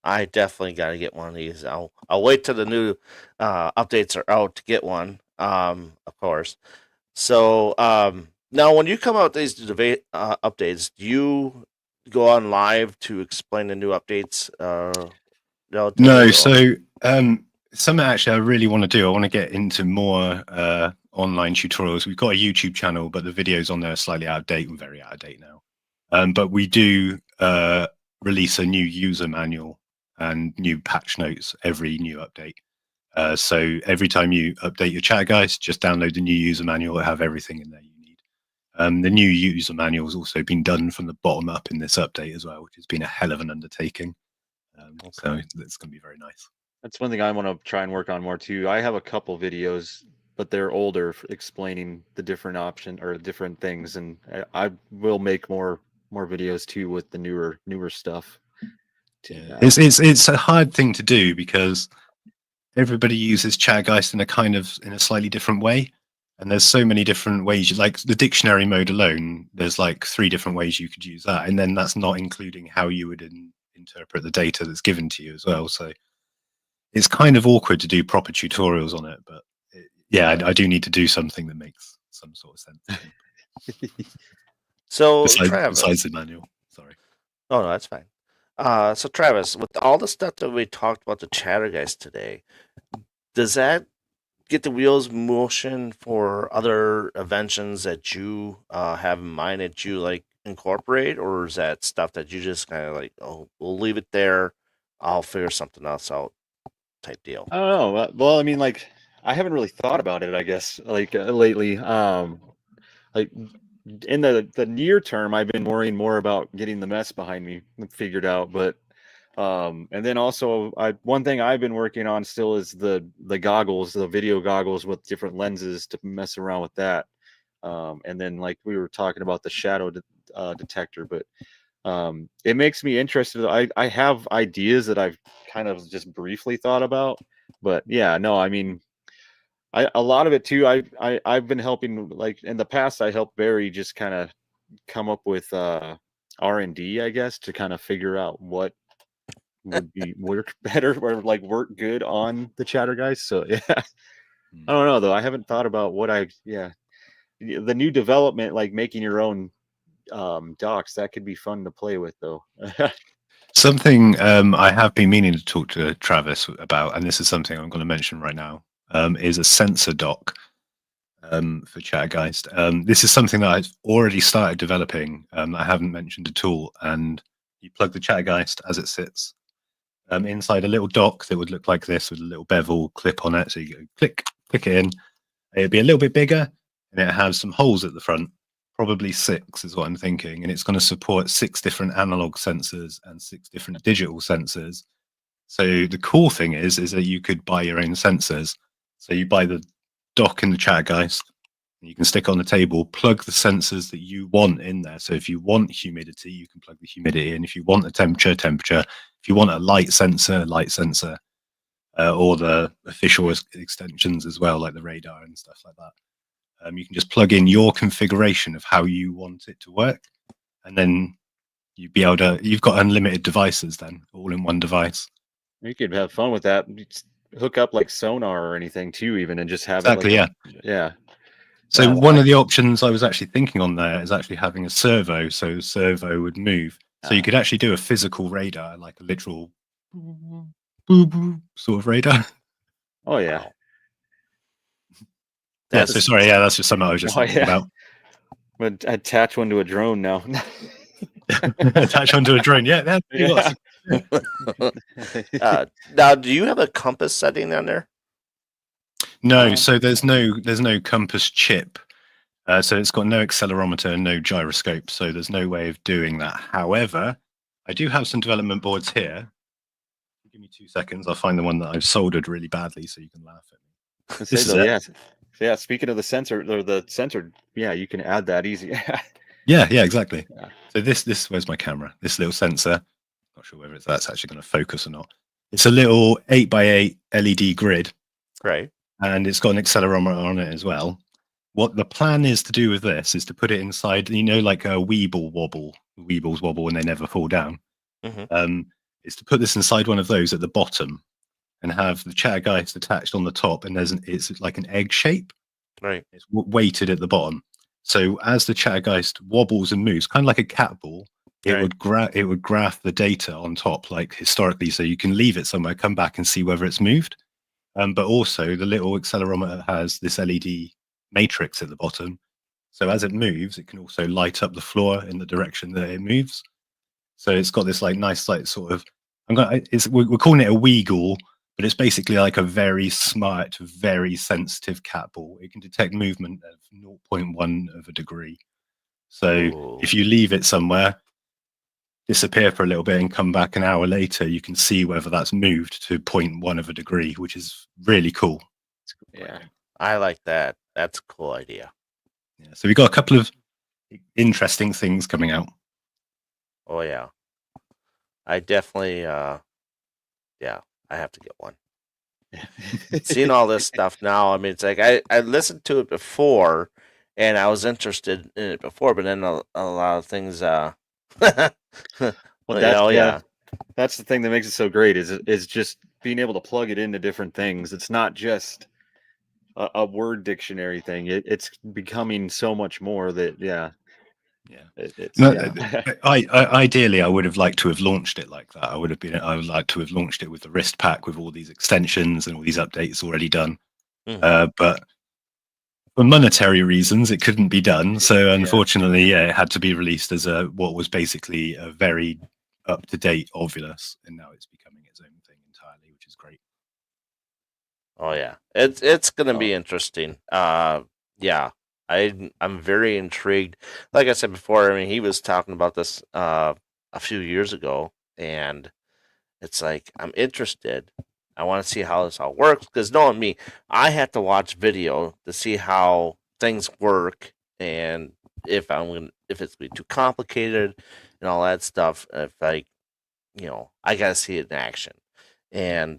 I definitely got to get one of these. I'll wait till the new updates are out to get one. Of course. So now, when you come out with these updates, do you go on live to explain the new updates? Relatively, No, or- so something actually I really want to do. I want to get into more online tutorials. We've got a YouTube channel, but the videos on there are slightly out of date and very out of date now. But we do release a new user manual and new patch notes every new update. So every time you update your chat, guys, just download the new user manual. It'll have everything in there you need. The new user manual has also been done from the bottom up in this update as well, which has been a hell of an undertaking. So it's going to be very nice. That's one thing I want to try and work on more too. I have a couple videos, but they're older, explaining the different option or different things, and I will make more videos too with the newer stuff. Yeah. It's a hard thing to do because everybody uses Chatgeist in a slightly different way, and there's so many different ways. Like the dictionary mode alone, there's like 3 different ways you could use that, and then that's not including how you would interpret the data that's given to you as well. So it's kind of awkward to do proper tutorials on it, but I do need to do something that makes some sort of sense. So besides the manual, sorry. Oh no, that's fine. So Travis, with all the stuff that we talked about the Chattergeist today, does that get the wheels motion for other inventions that you have in mind that you like incorporate, or is that stuff that you just kind of like, oh, we'll leave it there, I'll figure something else out, type deal? I don't know. Well, I mean, like, I haven't really thought about it, I guess, like lately. Like in the near term, I've been worrying more about getting the mess behind me figured out. But and then also, one thing I've been working on still is the goggles, the video goggles with different lenses to mess around with that. And then, like we were talking about the shadow detector, but it makes me interested. I have ideas that I've kind of just briefly thought about, but yeah, no, I mean, a lot of it too. I've been helping, like in the past, I helped Barry just kind of come up with R&D, I guess, to kind of figure out what would be work better or like work good on the Chattergeist. So yeah, I don't know though. I haven't thought about the new development, like making your own docks. That could be fun to play with though. Something I have been meaning to talk to Travis about, and this is something I'm going to mention right now, is a sensor dock for Chattergeist. This is something that I've already started developing. I haven't mentioned at all, and you plug the Chattergeist as it sits inside a little dock that would look like this with a little bevel clip on it. So you go click it in. It'd be a little bit bigger, and it has some holes at the front. Probably 6 is what I'm thinking, and it's going to support 6 different analog sensors and 6 different digital sensors. So the cool thing is that you could buy your own sensors. So you buy the dock and the Chattergeist, and you can stick on the table, plug the sensors that you want in there. So if you want humidity, you can plug the humidity in. If you want a temperature. If you want a light sensor, or the official extensions as well, like the radar and stuff like that. You can just plug in your configuration of how you want it to work, and then you'd be able to. You've got unlimited devices then, all in one device. You could have fun with that. Just hook up like sonar or anything too, even, and just have Exactly, it. Yeah. So one of the options I was actually thinking on there is actually having a servo, so the servo would move. So you could actually do a physical radar, like a literal sort of radar. Oh yeah. Wow. So sorry, that's just something I was just thinking about. I'm gonna attach one to a drone now. Attach onto a drone, yeah. Now, do you have a compass setting on there? No, so there's no compass chip. So it's got no accelerometer, no gyroscope, so there's no way of doing that. However, I do have some development boards here. Give me 2 seconds. I'll find the one that I've soldered really badly, so you can laugh at me. I say This is though, it. yeah. Speaking of the sensor, or the sensor, yeah, you can add that easy. Yeah, exactly. Yeah. So this where's my camera? This little sensor. Not sure whether that's actually going to focus or not. It's a little 8x8 LED grid, Right. and it's got an accelerometer on it as well. What the plan is to do with this is to put it inside, like a Weeble wobble. Weebles wobble and they never fall down. Hmm. Is to put this inside one of those at the bottom and have the Chattergeist attached on the top, and it's like an egg shape. Right. It's weighted at the bottom. So as the Chattergeist wobbles and moves, kind of like a cat ball, it Right. would graph the data on top, like historically, so you can leave it somewhere, come back and see whether it's moved. But also the little accelerometer has this LED matrix at the bottom. So as it moves, it can also light up the floor in the direction that it moves. So it's got this like nice, like sort of, we're calling it a Weagle, but it's basically like a very smart, very sensitive cat ball. It can detect movement of 0.1 of a degree. So Ooh. if you leave it somewhere, disappear for a little bit and come back an hour later, you can see whether that's moved to 0.1 of a degree, which is really cool. Yeah. I like that. That's a cool idea. Yeah, so we got a couple of interesting things coming out. Oh yeah. I definitely yeah, I have to get one. Seeing all this stuff now, I mean, it's like I listened to it before, and I was interested in it before, but then a lot of things, Well, yeah, that's the thing that makes it so great is just being able to plug it into different things. It's not just a word dictionary thing. It's becoming so much more that Yeah. it's No, yeah. ideally, I would have liked to have launched it like that. I would like to have launched it with the wrist pack with all these extensions and all these updates already done. mhm, But for monetary reasons, it couldn't be done. So unfortunately, yeah, it had to be released as what was basically a very up to date Ovulus, and now it's becoming its own thing entirely, which is great. oh yeah, it's gonna Oh, be interesting. Yeah, I'm very intrigued. Like I said before, I mean, he was talking about this a few years ago, and it's like I'm interested. I want to see how this all works because knowing me, I have to watch video to see how things work and if it's gonna be too complicated and all that stuff. If I gotta see it in action. And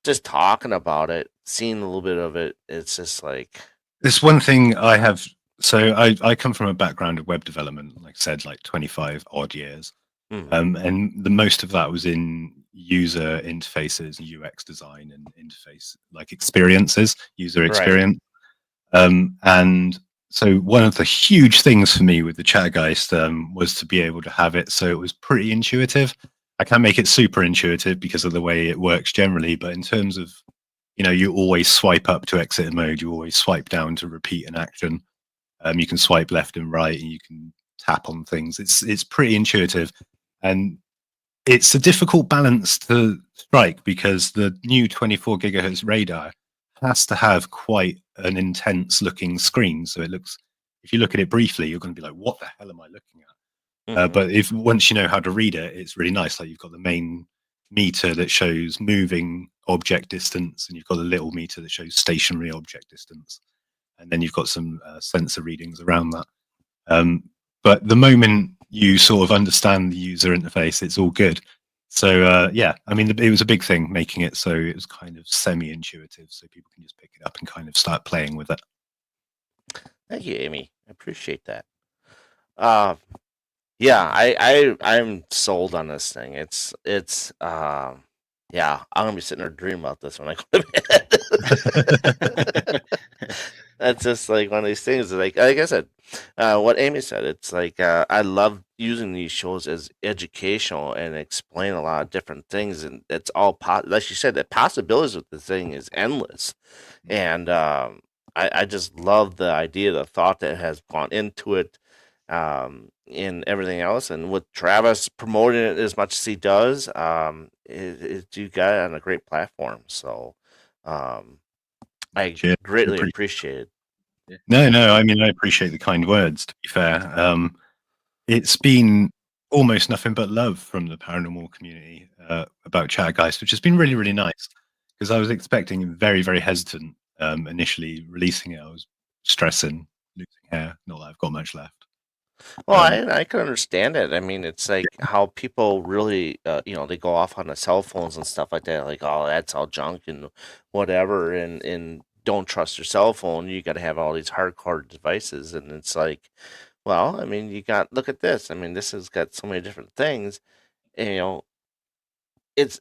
just talking about it, seeing a little bit of it, it's just like This one thing I have. So I come from a background of web development, like I said, like 25 odd years. mhm, And the most of that was in user interfaces, UX design, and interface like experiences, user right, experience. And so one of the huge things for me with the Chattergeist was to be able to have it so it was pretty intuitive. I can't make it super intuitive because of the way it works generally, but in terms of you always swipe up to exit a mode, you always swipe down to repeat an action. You can swipe left and right, and you can tap on things. It's pretty intuitive, and it's a difficult balance to strike because the new 24 gigahertz radar has to have quite an intense looking screen. So it looks, if you look at it briefly, you're going to be like, "What the hell am I looking at?" mhm, But if once you know how to read it, it's really nice. Like you've got the main meter that shows moving object distance, and you've got a little meter that shows stationary object distance, and then you've got some sensor readings around that. Um, but the moment you sort of understand the user interface, it's all good. So yeah, I mean, it was a big thing making it so it was kind of semi-intuitive, so people can just pick it up and kind of start playing with it. thank you, Amy. I appreciate that. Uh, yeah, I'm sold on this thing. It's yeah, I'm gonna be sitting there dreaming about this when I go to bed. That's just like one of these things. Like I said, what Amy said. It's like I love using these shows as educational and explain a lot of different things, and it's all like she said. The possibilities with the thing is endless, and I just love the idea, the thought that has gone into it, and everything else. And with Travis promoting it as much as he does, you got it on a great platform. So, um, I Cheers. greatly appreciate it. No. I mean, I appreciate the kind words. To be fair, it's been almost nothing but love from the paranormal community about Chattergeist, which has been really, really nice. Because I was expecting very, very hesitant initially releasing it. I was stressing, losing hair. Not that I've got much left. Well, Um, I can understand it. I mean, it's like how people really, they go off on the cell phones and stuff like that. Like, oh, that's all junk and whatever, and don't trust your cell phone. You got to have all these hardcore devices, and it's like, well, I mean, you got look at this. I mean, this has got so many different things. And, it's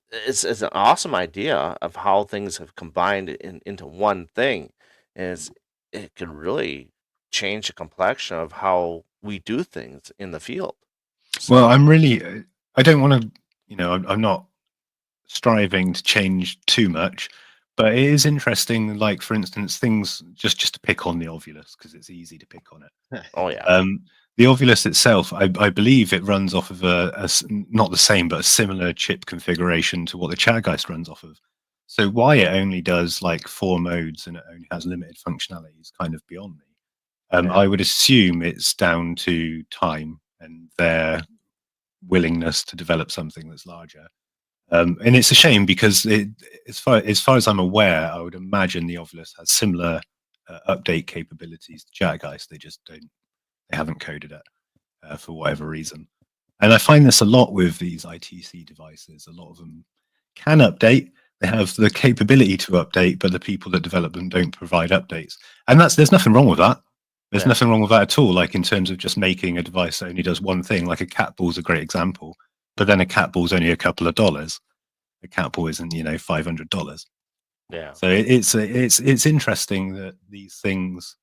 an awesome idea of how things have combined into one thing, and it can really change the complexion of how we do things in the field. well, So I'm really, I don't want to, I'm not striving to change too much, but it is interesting. Like, for instance, things just to pick on the Ovulus because it's easy to pick on it. oh yeah, The Ovulus itself, I believe it runs off of not the same, but a similar chip configuration to what the Chattergeist runs off of. So why it only does like 4 modes and it only has limited functionality is kind of beyond me. yeah, I would assume it's down to time and their willingness to develop something that's larger. And it's a shame because as far as I'm aware, I would imagine the Ovulus has similar update capabilities to Chattergeist. They haven't coded it for whatever reason. And I find this a lot with these ITC devices. A lot of them can update. They have the capability to update, but the people that develop them don't provide updates. And there's nothing wrong with that. There's yeah, nothing wrong with that at all. Like in terms of just making a device that only does one thing, like a cat ball is a great example. But then a cat ball is only a couple of dollars. A cat ball isn't, $500. yeah, So it's interesting that these things.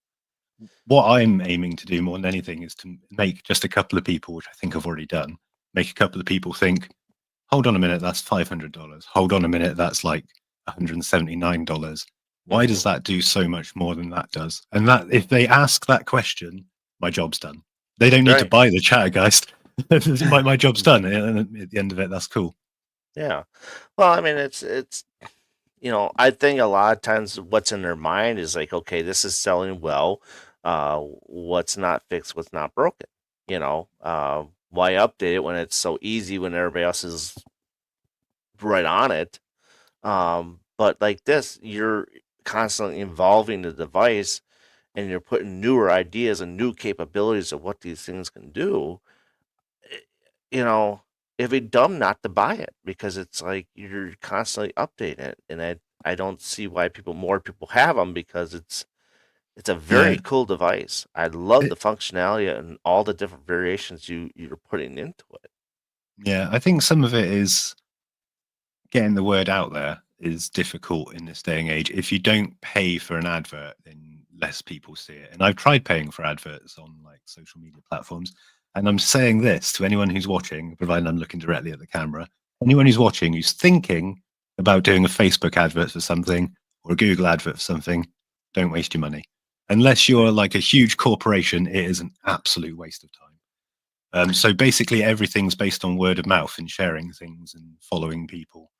What I'm aiming to do more than anything is to make just a couple of people, which I think I've already done, make a couple of people think, hold on a minute, that's $500. Hold on a minute, that's like $179. Why hmm does that do so much more than that does? And that if they ask that question, my job's done. They don't need to right, buy the Chattergeist. my job's done. And at the end of it, that's cool. yeah. Well, I mean, it's I think a lot of times what's in their mind is like, okay, this is selling well. What's not fixed, what's not broken. Why update it when it's so easy when everybody else is right on it? But like this, you're constantly evolving the device and you're putting newer ideas and new capabilities of what these things can do. eh, You know, it'd be dumb not to buy it because it's like you're constantly updating it, and I don't see why more people have them because it's a very Yeah. cool device. I love the functionality and all the different variations you're putting into it. Yeah. I think some of it is getting the word out there is difficult in this day and age. If you don't pay for an advert, then less people see it. And I've tried paying for adverts on like social media platforms. And I'm saying this to anyone who's watching, providing I'm looking directly at the camera, anyone who's watching who's thinking about doing a Facebook advert for something or a Google advert for something, don't waste your money. Unless you're like a huge corporation, it is an absolute waste of time. So basically, everything's based on word of mouth and sharing things and following people.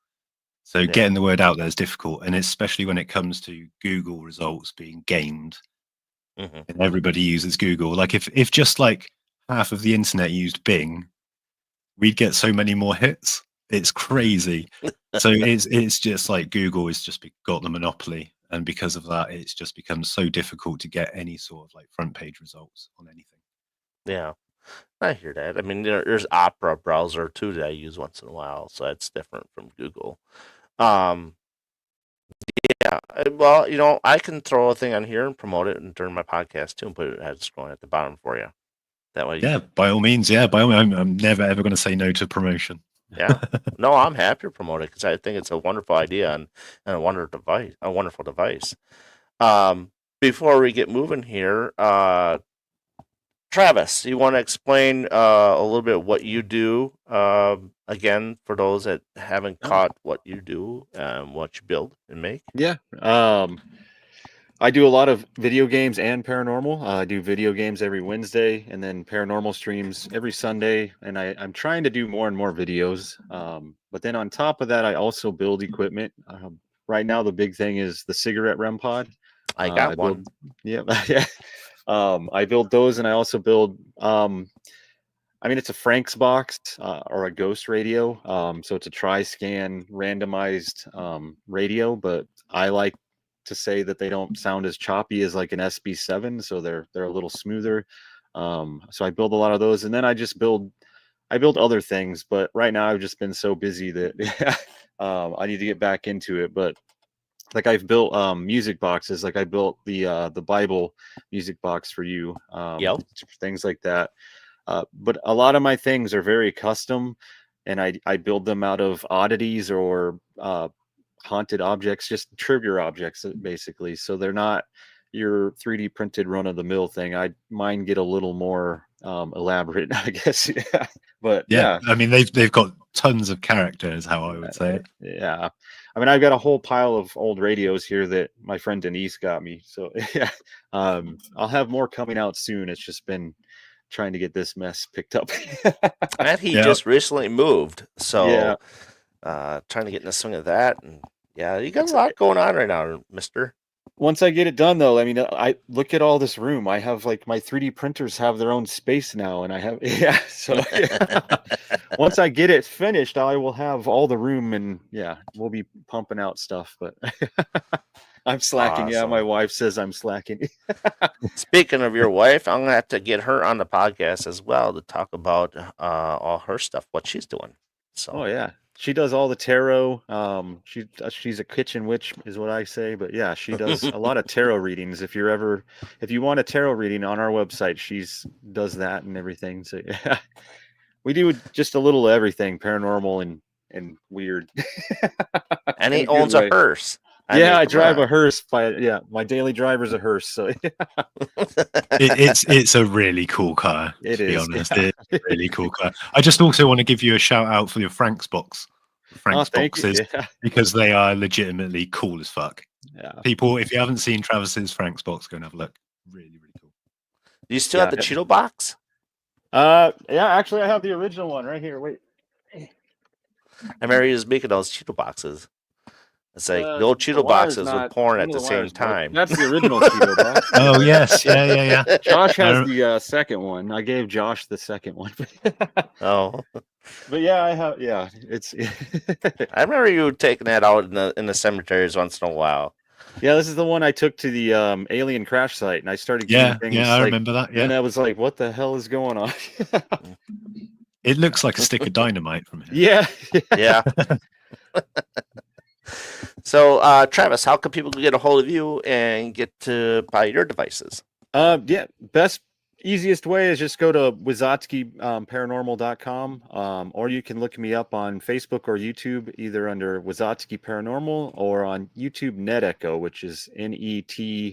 So Yeah. getting the word out there is difficult, and especially when it comes to Google results being gamed hmm and everybody uses Google. Like if just like half of the internet used Bing, we'd get so many more hits. It's crazy. So it's just like Google has just got the monopoly, and because of that, it's just become so difficult to get any sort of like front page results on anything. Yeah. I hear that. I mean, there's Opera browser too that I use once in a while, so that's different from Google. Um, yeah. Well, I can throw a thing on here and promote it and during my podcast too, and put it as scrolling at the bottom for you. That way, Yeah, by all means. Yeah, by all means. I'm never ever going to say no to promotion. yeah. No, I'm happy to promote it because I think it's a wonderful idea and a wonderful device. Um, Before we get moving here, Travis, you want to explain a little bit what you do again for those that haven't Oh, caught what you do, what you build and make? yeah. I do a lot of video games and paranormal. I do video games every Wednesday and then paranormal streams every Sunday. And I'm trying to do more and more videos. But then on top of that, I also build equipment. Right now, the big thing is the cigarette REM pod. I got I one. build, yeah, yeah. I build those, and I also build. I mean, it's a Frank's box or a Ghost radio. So it's a tri-scan randomized radio, but I like to say that they don't sound as choppy as like an SB7, so they're a little smoother. So I build a lot of those, and then I build other things. But right now I've just been so busy that I need to get back into it. But like I've built music boxes, like I built the Bible music box for you, Yep. things like that. But a lot of my things are very custom, and I build them out of oddities or haunted objects, just trivia objects, basically. So they're not your 3D printed run of the mill thing. Mine get a little more elaborate, I guess. Yeah. But Yeah, yeah, I mean they've got tons of character, is how I would say it. yeah. I mean, I've got a whole pile of old radios here that my friend Denise got me. So yeah, I'll have more coming out soon. It's just been trying to get this mess picked up. And he Yeah, just recently moved, Yeah. so trying to get in the swing of that. And yeah, you got a lot going on right now, Mister. Once I get it done, though, I mean, I look at all this room. I have like my 3D printers have their own space now, and I have yeah. So yeah. Once I get it finished, I will have all the room, and yeah, we'll be pumping out stuff. But I'm slacking. Yeah, my Awesome. wife says I'm slacking. Speaking of your wife, I'm gonna have to get her on the podcast as well to talk about all her stuff, what she's doing. So Oh yeah, she does all the tarot. She's a kitchen witch, is what I say. But yeah, she does a lot of tarot readings. If you want a tarot reading on our website, she's does that and everything. So yeah, we do just a little of everything, paranormal and weird. and In he a good owns a way. hearse. Yeah, I Come drive a on. hearse. My daily driver's a hearse. So it's a really cool car. it To be is. honest, Yeah. it's a really cool car. I just also want to give you a shout out for your Frank's box, Oh, Frank's thank you. boxes, Yeah. because they are legitimately cool as fuck. Yeah. People, if you haven't seen Travis's Frank's box, go and have a look. Really, really cool. Do you still have Yeah. the Cheeto box? Yeah. Actually, I have the original one right here. Wait. I remember he was making those Cheeto boxes. It's like the old The Cheeto wire's boxes with not porn one at of the the same wires broke. time. That's the original Cheeto box. Oh yes, yeah. Josh I has rem- the second one. I gave Josh the second one. Oh, But yeah, I have. Yeah, it's. I remember you taking that out in the cemeteries once in a while. Yeah, this is the one I took to the alien crash site, and I started getting yeah, things I like, remember that. and Yeah, I was like, "What the hell is going on?" it looks like a stick of dynamite from here. Yeah. Yeah. So, Travis, how can people get a hold of you and get to buy your devices? Yeah. Easiest way is just go to Wisotzkey paranormal.com, or you can look me up on Facebook or YouTube, either under Wisotzkey Paranormal or on YouTube Net Echo, which is NETECHO.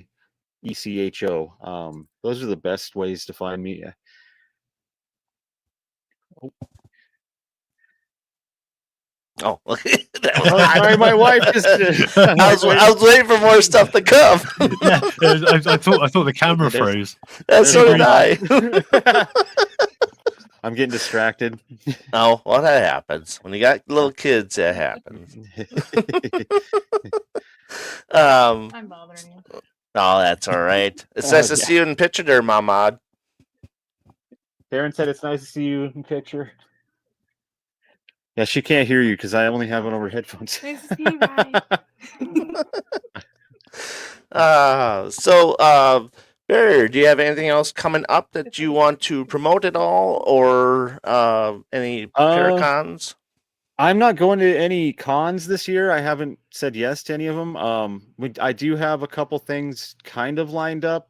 Those are the best ways to find me. Oh, that was Oh, odd. sorry, my wife just. I was waiting for more stuff to come. Yeah, I thought the camera froze. So did I. I'm getting distracted. Oh, well, that happens when you got little kids. That happens. I'm bothering you. Oh, that's all right. It's Oh, nice to yeah. see you in picture there, Mamad. Karen said it's nice to see you in picture. Yeah, she can't hear you because I only have it over headphones. Nice to see you guys. Barry, do you have anything else coming up that you want to promote at all, or any Paracons? I'm not going to any cons this year. I haven't said yes to any of them. I do have a couple things kind of lined up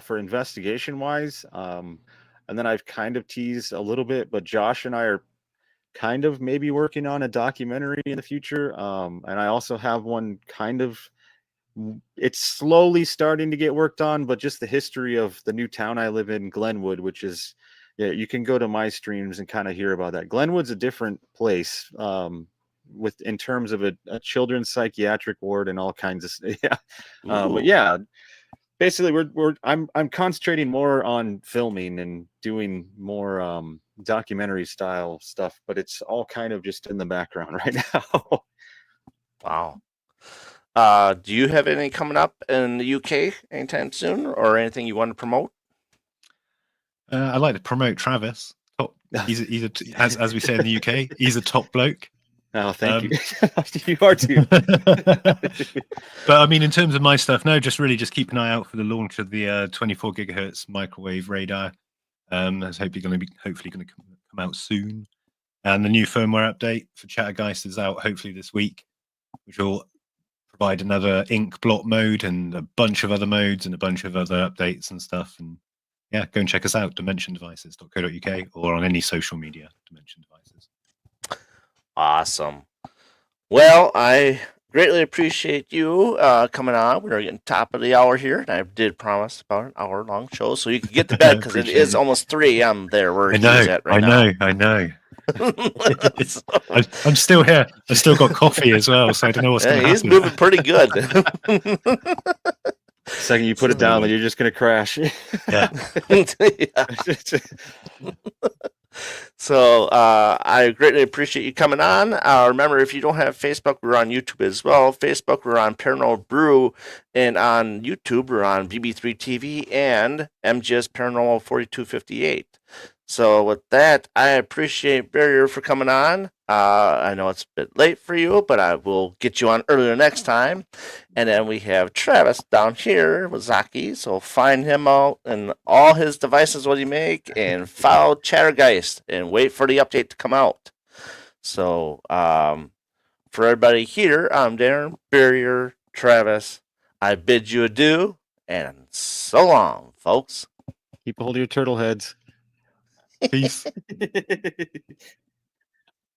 for investigation wise. And then I've kind of teased a little bit, but Josh and I are kind of maybe working on a documentary in the future. And I also have one it's slowly starting to get worked on, but just the history of the new town I live in, Glenwood, which is, yeah, you can go to my streams and kind of hear about that. Glenwood's a different place in terms of a children's psychiatric ward and all kinds of yeah. But yeah, basically I'm concentrating more on filming and doing more documentary style stuff, but it's all kind of just in the background right now. Wow. Do you have any coming up in the UK anytime soon, or anything you want to promote? I'd like to promote Travis. He's as we say in the UK, he's a top bloke. Oh, thank you. You are too. But I mean, in terms of my stuff, no, just keep an eye out for the launch of the 24 gigahertz microwave radar. That's hopefully going to come out soon. And the new firmware update for Chattergeist is out hopefully this week, which will provide another ink blot mode and a bunch of other modes and a bunch of other updates and stuff. And yeah, go and check us out, dimensiondevices.co.uk, or on any social media, Dimension Devices. Awesome. Well, I greatly appreciate you coming on. We're getting top of the hour here, and I did promise about an hour-long show, so you can get to bed because it is almost 3 a.m. there where he's at right now. I know. I'm still here. I still got coffee as well, so I don't know what's going to happen. He's moving pretty good. Second you put it down, then you're just going to crash. Yeah. So I greatly appreciate you coming on. Remember, if you don't have Facebook, we're on YouTube as well. Facebook, we're on Paranormal Brew, and on YouTube, we're on VB3 TV and MGS Paranormal 4258. So with that, I appreciate Barrier for coming on. I know it's a bit late for you, but I will get you on earlier next time. And then we have Travis down here with Zaki. So find him out and all his devices, what he make, and follow Chattergeist and wait for the update to come out. So for everybody here, I'm Darren, Barrier, Travis. I bid you adieu, and so long, folks. Keep a hold of your turtle heads. Peace.